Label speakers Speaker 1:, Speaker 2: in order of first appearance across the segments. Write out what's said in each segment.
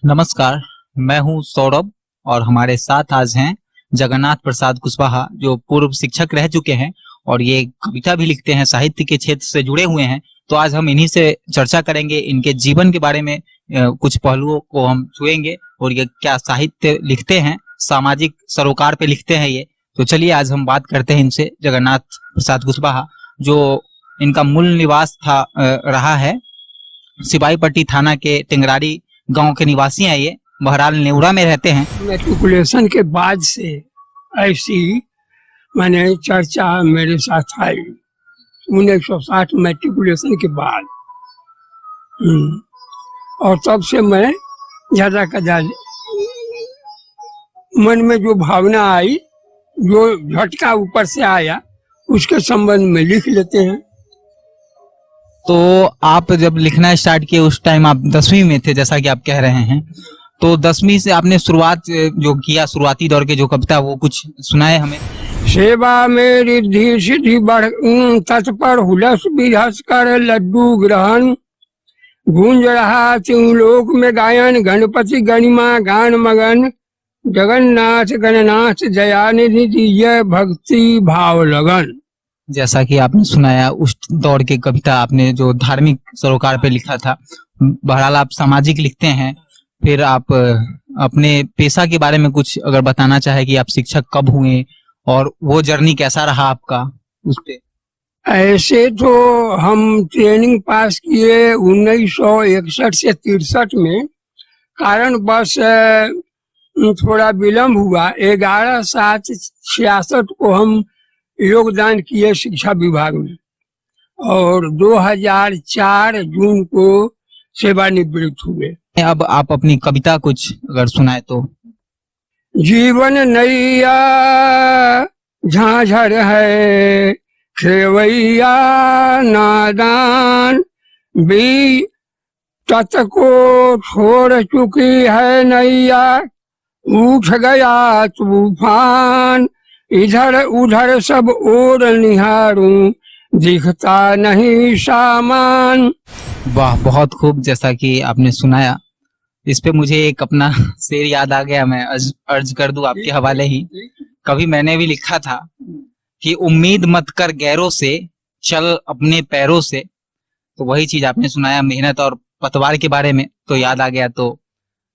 Speaker 1: नमस्कार, मैं हूं सौरभ और हमारे साथ आज हैं जगन्नाथ प्रसाद कुशवाहा जो पूर्व शिक्षक रह चुके हैं और ये कविता भी लिखते हैं, साहित्य के क्षेत्र से जुड़े हुए हैं। तो आज हम इन्हीं से चर्चा करेंगे, इनके जीवन के बारे में कुछ पहलुओं को हम छुएंगे और ये क्या साहित्य लिखते हैं, सामाजिक सरोकार पे लिखते हैं ये। तो चलिए आज हम बात करते हैं इनसे। जगन्नाथ प्रसाद कुशवाहा, जो इनका मूल निवास रहा है सिपाहीपट्टी थाना के टेंगरारी गांव के निवासी हैं। ये बहरहाल नेवरा में रहते हैं।
Speaker 2: मैट्रिकुलेशन के बाद से ऐसी मैंने चर्चा मेरे साथ आई 1960 मैट्रिकुलेशन के बाद। और तब से मैं ज्यादा का ज्यादा मन में जो भावना आई, जो झटका ऊपर से आया, उसके संबंध में लिख लेते हैं।
Speaker 1: तो आप जब लिखना स्टार्ट किए उस टाइम आप 10वीं में थे, जैसा कि आप कह रहे हैं। तो 10वीं से आपने शुरुआत जो किया, शुरुआती दौर के जो कविता, वो कुछ सुनाए हमें।
Speaker 2: सेवा में रिद्धि सिद्धि बढ़ तत्पर हुलस विहस कर लड्डू ग्रहण गूंज रहा त्रिलोक में गायन गणपति गणिमा गान मगन जगन्नाथ गणनाथ दयानिधि जय भक्ति भाव लगन। जैसा कि आपने सुनाया उस दौर के कविता, आपने जो धार्मिक सरोकार पे लिखा था। बहरहाल आप सामाजिक लिखते हैं। फिर आप अपने पेशा के बारे में कुछ अगर बताना चाहे कि आप शिक्षक कब हुए और वो जर्नी कैसा रहा आपका उस पे। ऐसे तो हम ट्रेनिंग पास किए 1961 से 63 में। कारण बस थोड़ा विलम्ब हुआ। 11/7/66 को हम योगदान किए शिक्षा विभाग में और 2004 जून को सेवानिवृत्त हुए।
Speaker 1: अब आप अपनी कविता कुछ अगर सुनाए तो।
Speaker 2: जीवन नैया झांझर है खेवैया नादान भी तत को छोड़ चुकी है नैया उठ गया तूफान इधर उधर सब ओर निहारूं दिखता नहीं सामान।
Speaker 1: वाह, बहुत खूब। जैसा कि आपने सुनाया, इस पे मुझे एक अपना शेर याद आ गया, मैं अर्ज कर दूं आपके हवाले ही। कभी मैंने भी लिखा था कि उम्मीद मत कर गैरों से, चल अपने पैरों से। तो वही चीज आपने सुनाया, मेहनत और पतवार के बारे में, तो याद आ गया। तो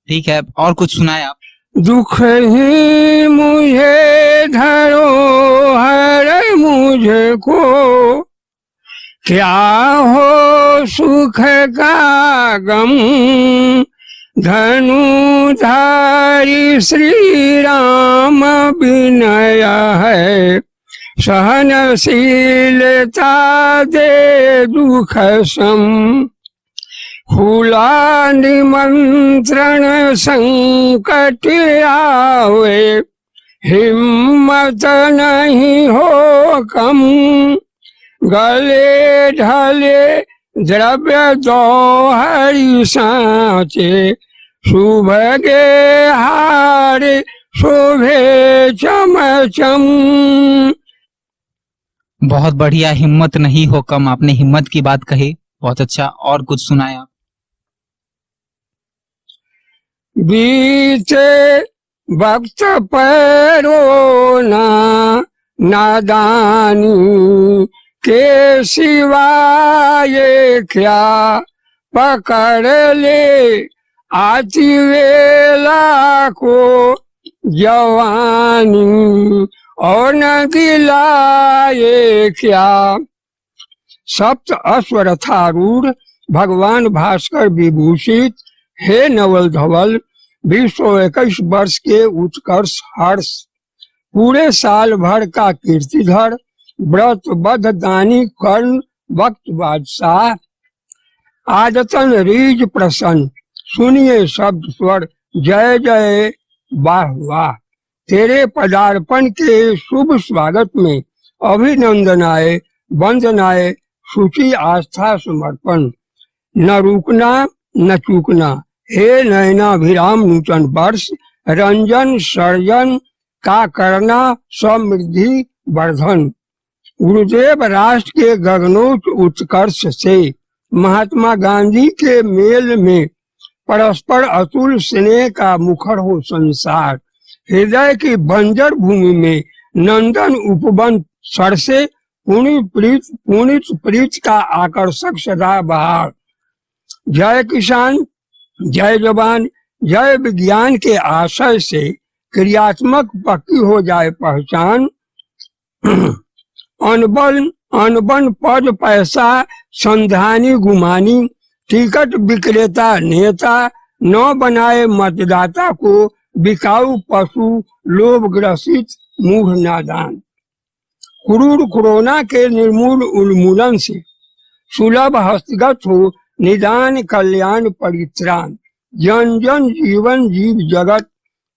Speaker 1: ठीक है, और कुछ सुनाए आप।
Speaker 2: दुख ही मुझे धरोहर मुझको क्या हो सुख का गम धनुधारी श्री राम विनय है सहनशीलता दे दुख सम खुला निमंत्रण संकट आवे हिम्मत नहीं हो कम गले ढले द्रव्य दोहरी सांचे शुभ गे हार शोभे चमचम।
Speaker 1: बहुत बढ़िया, हिम्मत नहीं हो कम। आपने हिम्मत की बात कही, बहुत अच्छा। और कुछ सुनाया।
Speaker 2: बीते वक्त पैरो नादानी के सिवाय क्या पकड़ ले आती वेला को जवानी और न दिलाए क्या। सप्त अश्वरथारूढ़ भगवान भास्कर विभूषित हे नवल धवल 221 वर्ष के उत्कर्ष हर्ष पूरे साल भर का कीर्तिधर व्रत बद्ध दानी कर्ण वक्त बादशाह आदतन रीज प्रसन्न सुनिए शब्द स्वर जय जय वाह वाह। तेरे पदार्पण के शुभ स्वागत में अभिनंदनाए वंदनाए सूची आस्था समर्पण न रुकना न चूकना हे नयनाभिराम नूतन वर्ष रंजन सर्जन का करना समृद्धि वर्धन। गुरुदेव राष्ट्र के गगनोच्च उत्कर्ष से महात्मा गांधी के मेल में परस्पर अतुल स्नेह का मुखर हो संसार। हृदय की बंजर भूमि में नंदन उपवन सरसे, पुनित प्रीत का आकर्षक सदा बहार। जय किसान, जय जवान, जय विज्ञान के आशय से क्रियात्मक पक्की हो जाए पहचान। अनबन पद पैसा संधानी गुमानी, टिकट विक्रेता नेता न बनाए मतदाता को बिकाऊ पशु लोभ ग्रसित मूढ़ नादान। क्रूर कोरोना के निर्मूल उन्मूलन से सुलभ हस्तगत हो निदान कल्याण परित्राण। जन जन जीवन जीव जगत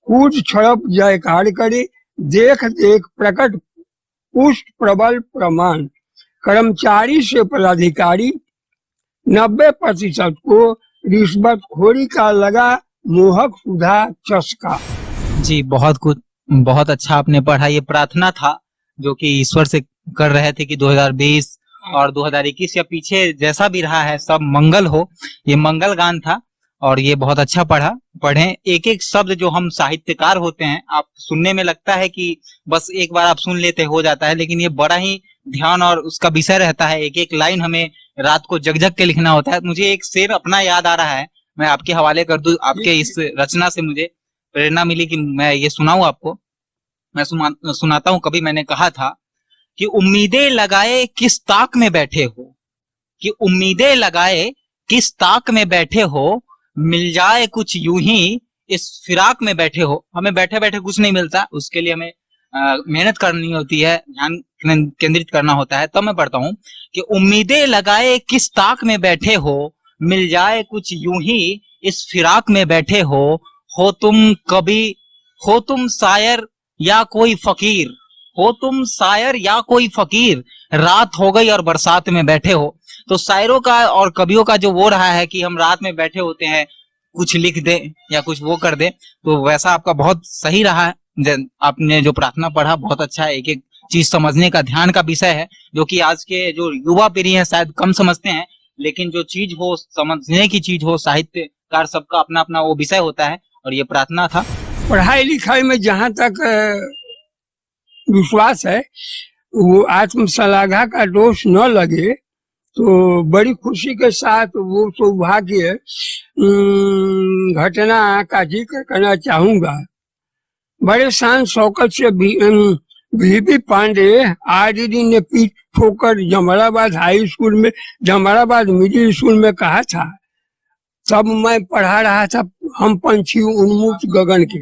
Speaker 2: कूच छड़प जयकार करे, देख देख प्रकट पुष्ट प्रबल प्रमाण। कर्मचारी से पदाधिकारी 90% को रिश्वतखोरी का लगा मोहक सुधा चस्का।
Speaker 1: जी, बहुत अच्छा आपने पढ़ा। ये प्रार्थना था जो कि ईश्वर से कर रहे थे कि 2020 और 2021 या पीछे जैसा भी रहा है सब मंगल हो। ये मंगल गान था और ये बहुत अच्छा पढ़ें। एक एक शब्द जो हम साहित्यकार होते हैं, आप सुनने में लगता है कि बस एक बार आप सुन लेते हो जाता है, लेकिन ये बड़ा ही ध्यान और उसका विषय रहता है। एक एक लाइन हमें रात को जग जग के लिखना होता है। मुझे एक शेर अपना याद आ रहा है, मैं आपके हवाले कर दूं। आपके इस रचना से मुझे प्रेरणा मिली कि मैं ये सुनाऊं आपको। मैं सुनाता हूं। कभी मैंने कहा था कि उम्मीदें लगाए किस ताक में बैठे हो, कि उम्मीदें लगाए किस ताक में बैठे हो, मिल जाए कुछ यूं ही इस फिराक में बैठे हो। हमें बैठे बैठे कुछ नहीं मिलता, उसके लिए हमें मेहनत करनी होती है, ध्यान केंद्रित करना होता है। तो मैं पढ़ता हूं कि उम्मीदें लगाए किस ताक में बैठे हो, मिल जाए कुछ यूं ही इस फिराक में बैठे हो तुम कभी, हो तुम शायर या कोई फकीर, हो तुम शायर या कोई फकीर, रात हो गई और बरसात में बैठे हो। तो शायरों का और कवियों का जो वो रहा है कि हम रात में बैठे होते हैं, कुछ लिख दें या कुछ वो कर दें, तो वैसा आपका बहुत सही रहा है। आपने जो प्रार्थना पढ़ा बहुत अच्छा है। एक एक चीज समझने का, ध्यान का विषय है, जो कि आज के जो युवा पीढ़ी है शायद कम समझते हैं, लेकिन जो चीज हो, समझने की चीज हो, साहित्यकार सबका अपना अपना वो विषय होता है और ये प्रार्थना था।
Speaker 2: पढ़ाई लिखाई में जहाँ तक विश्वास है, वो आत्मशलाघा का दोष न लगे तो बड़ी खुशी के साथ वो सौभाग्य घटना का जिक्र करना चाहूंगा। बड़े शान शौकत से VP पांडे आज दिन ने पीठ ठोकर जमराबाद हाई स्कूल में, जमराबाद मिडिल स्कूल में कहा था। तब मैं पढ़ा रहा था हम पंछी उन्मुक्त गगन के,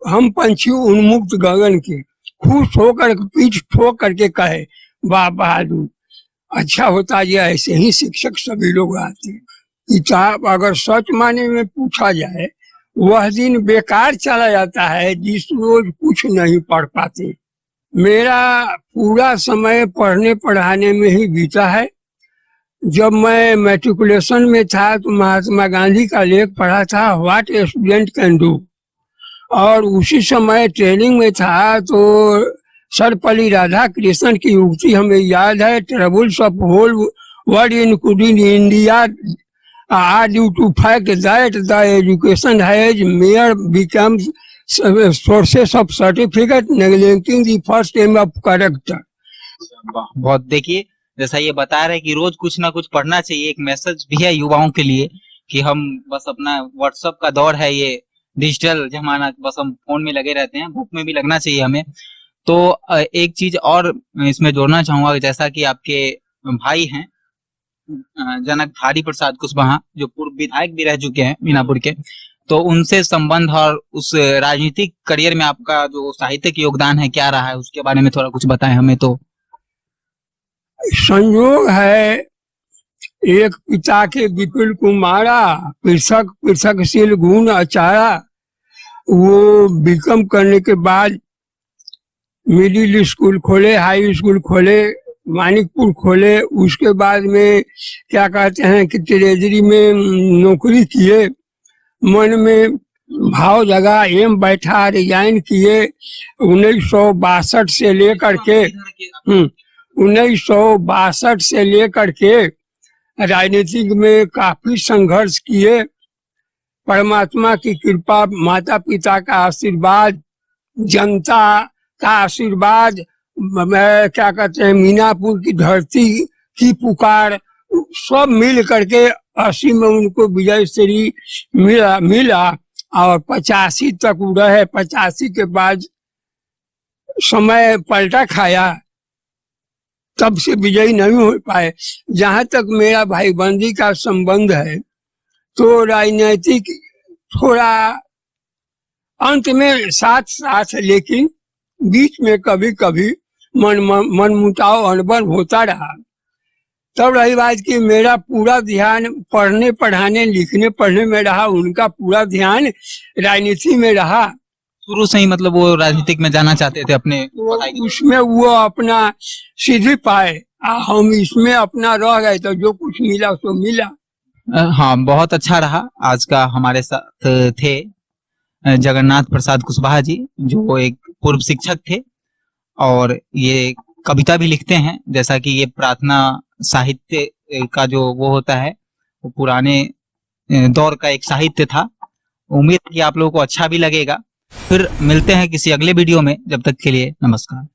Speaker 2: हम पंछी उन्मुक्त गगन के। खुश होकर पीठ ठोक करके कहे, वाह बहादुर, अच्छा होता ये ऐसे ही शिक्षक सभी लोग आते। किताब अगर सच माने में पूछा जाए, वह दिन बेकार चला जाता है जिस रोज कुछ नहीं पढ़ पाते। मेरा पूरा समय पढ़ने पढ़ाने में ही बीता है। जब मैं मैट्रिकुलेशन में था तो महात्मा गांधी का लेख पढ़ा था, what a student can do, और उसी समय ट्रेनिंग में था तो सर्वपल्ली राधाकृष्णन की उक्ति हमें याद है, troubles of whole world including India are due to fact that the education has mere becomes sources of certificate neglecting the first aim of character।
Speaker 1: बहुत देखिए, जैसा ये बता रहे कि रोज कुछ ना कुछ पढ़ना चाहिए। एक मैसेज भी है युवाओं के लिए कि हम बस अपना व्हाट्सएप का दौर है, ये डिजिटल जमाना, बस हम फोन में लगे रहते हैं, बुक में भी लगना चाहिए हमें। तो एक चीज और इसमें जोड़ना चाहूंगा, जैसा कि आपके भाई हैं जनकधारी प्रसाद कुशवाहा, जो पूर्व विधायक भी रह चुके हैं मीनापुर के, तो उनसे संबंध और उस राजनीतिक करियर में आपका जो साहित्यिक योगदान है क्या रहा है, उसके बारे में थोड़ा कुछ बताएं हमें। तो
Speaker 2: संयोग है, एक पिता के विपुल कुमारा, पृथक पृथक शील गुण अचारा। वो बीकॉम करने के बाद मिडिल स्कूल खोले, हाई स्कूल खोले, मानिकपुर खोले। उसके बाद में क्या कहते हैं कि ट्रेजरी में नौकरी किए। मन में भाव जगा, एम बैठा, रिजाइन किए। 1962 से लेकर के 1962 से लेकर के राजनीतिक में काफी संघर्ष किए। परमात्मा की कृपा, माता पिता का आशीर्वाद, जनता का आशीर्वाद, मैं क्या कहते हैं, मीनापुर की धरती की पुकार, सब मिल करके 80 में उनको विजय श्री मिला और 85 तक रहे। 85 के बाद समय पलटा खाया, तब से विजयी नहीं हो पाए। जहां तक मेरा भाईबंदी का संबंध है तो राजनीतिक थोड़ा अंत में साथ साथ, लेकिन बीच में कभी कभी मनमुटाव अनबन होता रहा। तब रही बात कि मेरा पूरा ध्यान पढ़ने पढ़ाने लिखने पढ़ने में रहा, उनका पूरा ध्यान राजनीति में रहा।
Speaker 1: शुरू से ही मतलब वो राजनीतिक में जाना चाहते थे अपने पढ़ाई के लिए।
Speaker 2: उसमें वो अपना सीधी पाए, हम इसमें अपना रह गए तो जो कुछ मिला सो मिला।
Speaker 1: हाँ, बहुत अच्छा रहा। आज का हमारे साथ थे जगन्नाथ प्रसाद कुशवाहा जी, जो एक पूर्व शिक्षक थे और ये कविता भी लिखते हैं। जैसा कि ये प्रार्थना साहित्य का जो वो होता है, वो पुराने दौर का एक साहित्य था। उम्मीद है कि आप लोगों को अच्छा भी लगेगा। फिर मिलते हैं किसी अगले वीडियो में। जब तक के लिए नमस्कार।